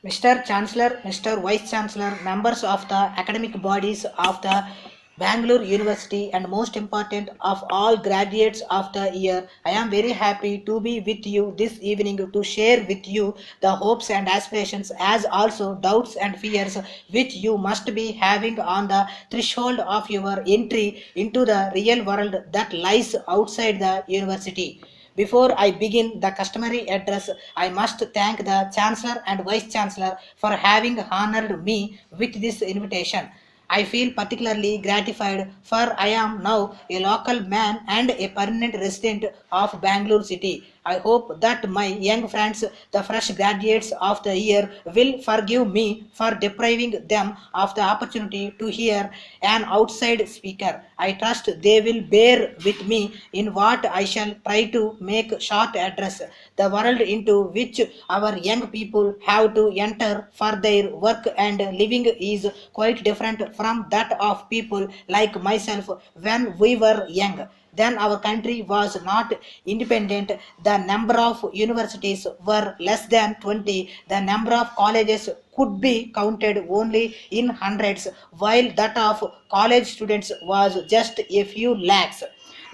Mr. Chancellor, Mr. Vice Chancellor, members of the academic bodies of the Bangalore University, and most important of all graduates of the year, I am very happy to be with you this evening to share with you the hopes and aspirations as also doubts and fears which you must be having on the threshold of your entry into the real world that lies outside the university. Before I begin the customary address, I must thank the Chancellor and Vice Chancellor for having honored me with this invitation. I feel particularly gratified for I am now a local man and a permanent resident of Bangalore city. I hope that my young friends, the fresh graduates of the year, will forgive me for depriving them of the opportunity to hear an outside speaker. I trust they will bear with me in what I shall try to make short address. The world into which our young people have to enter for their work and living is quite different from that of people like myself when we were young. Then our country was not independent. The number of universities were less than 20. The number of colleges could be counted only in hundreds, while that of college students was just a few lakhs.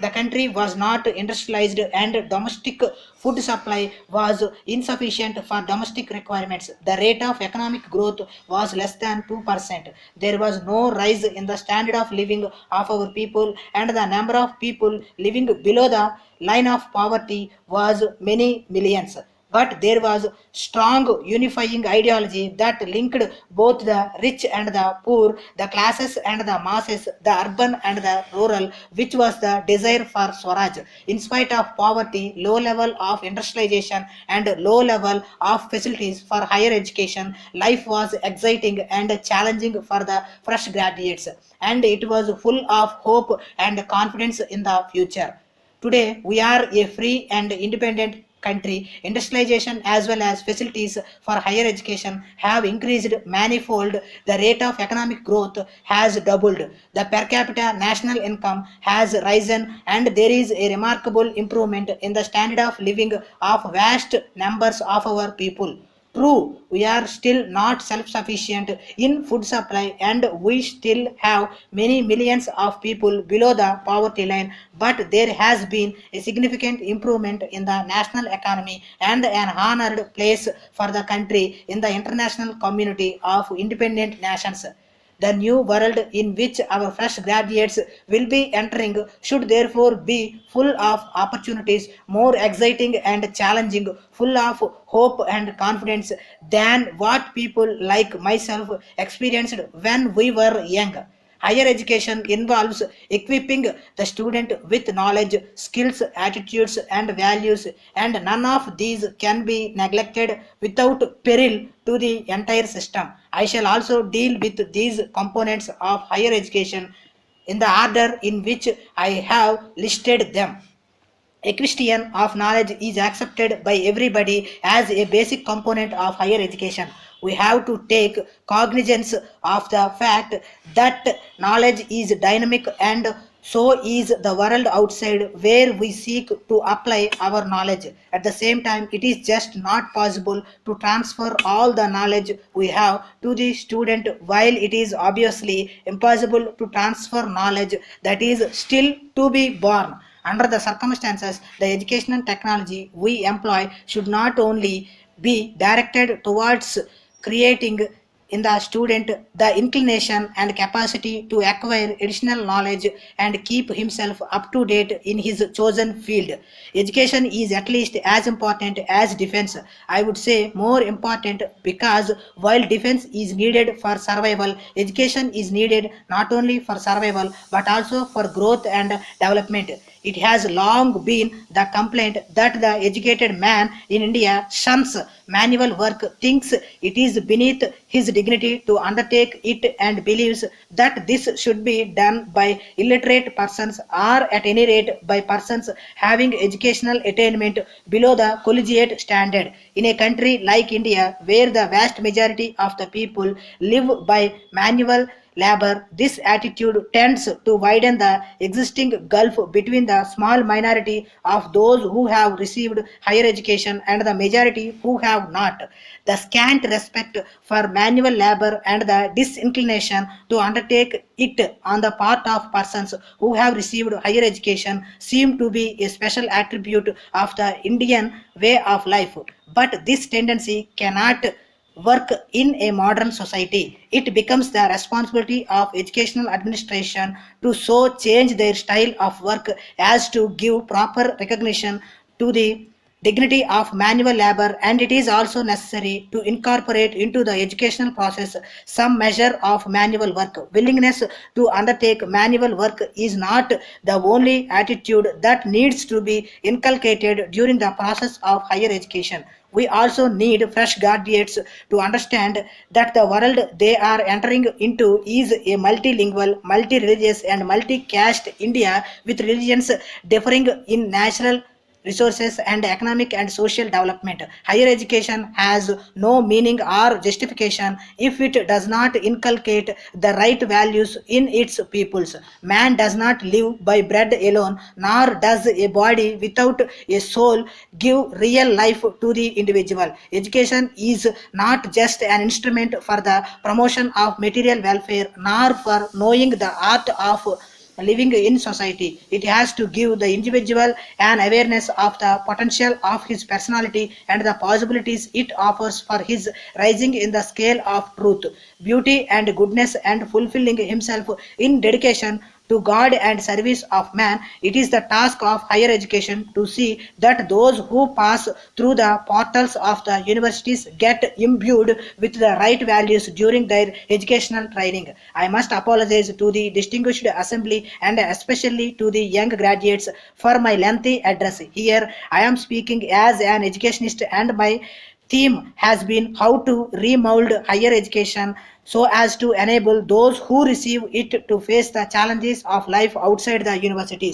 The country was not industrialized and domestic food supply was insufficient for domestic requirements. The rate of economic growth was less than 2%. There was no rise in the standard of living of our people, and the number of people living below the line of poverty was many millions, but there was strong unifying ideology that linked both the rich and the poor, the classes and the masses, the urban and the rural, which was the desire for Swaraj. In spite of poverty, low level of industrialization, and low level of facilities for higher education, life was exciting and challenging for the fresh graduates, and it was full of hope and confidence in the future. Today, we are a free and independent country. Industrialization as well as facilities for higher education have increased manifold. The rate of economic growth has doubled. The per capita national income has risen, and there is a remarkable improvement in the standard of living of vast numbers of our people. True, we are still not self-sufficient in food supply and we still have many millions of people below the poverty line, but there has been a significant improvement in the national economy and an honored place for the country in the international community of independent nations. The new world in which our fresh graduates will be entering should therefore be full of opportunities, more exciting and challenging, full of hope and confidence than what people like myself experienced when we were young. Higher education involves equipping the student with knowledge, skills, attitudes, and values, and none of these can be neglected without peril to the entire system. I shall also deal with these components of higher education in the order in which I have listed them. A question of knowledge is accepted by everybody as a basic component of higher education. We have to take cognizance of the fact that knowledge is dynamic and so is the world outside where we seek to apply our knowledge. At the same time, it is just not possible to transfer all the knowledge we have to the student, while it is obviously impossible to transfer knowledge that is still to be born. Under the circumstances, the educational technology we employ should not only be directed towards creating in the student the inclination and capacity to acquire additional knowledge and keep himself up to date in his chosen field. Education is at least as important as defense. I would say more important, because while defense is needed for survival, education is needed not only for survival but also for growth and development. It has long been the complaint that the educated man in India shuns manual work, thinks it is beneath his dignity to undertake it, and believes that this should be done by illiterate persons, or at any rate by persons having educational attainment below the collegiate standard. In a country like India, where the vast majority of the people live by manual labor. This attitude tends to widen the existing gulf between the small minority of those who have received higher education and the majority who have not. The scant respect for manual labor and the disinclination to undertake it on the part of persons who have received higher education seem to be a special attribute of the Indian way of life. But this tendency cannot work in a modern society. It becomes the responsibility of educational administration to so change their style of work as to give proper recognition to the dignity of manual labor, and it is also necessary to incorporate into the educational process some measure of manual work. Willingness to undertake manual work is not the only attitude that needs to be inculcated during the process of higher education. We also need fresh graduates to understand that the world they are entering into is a multilingual, multi-religious, and multi-caste India with religions differing in natural resources and economic and social development. Higher education has no meaning or justification if it does not inculcate the right values in its peoples. Man does not live by bread alone, nor does a body without a soul give real life to the individual. Education is not just an instrument for the promotion of material welfare, nor for knowing the art of living in society. It has to give the individual an awareness of the potential of his personality and the possibilities it offers for his rising in the scale of truth, beauty, and goodness, and fulfilling himself in dedication to God and service of man. It is the task of higher education to see that those who pass through the portals of the universities get imbued with the right values during their educational training. I must apologize to the distinguished assembly and especially to the young graduates for my lengthy address. Here I am speaking as an educationist, and my theme has been how to remold higher education so as to enable those who receive it to face the challenges of life outside the universities.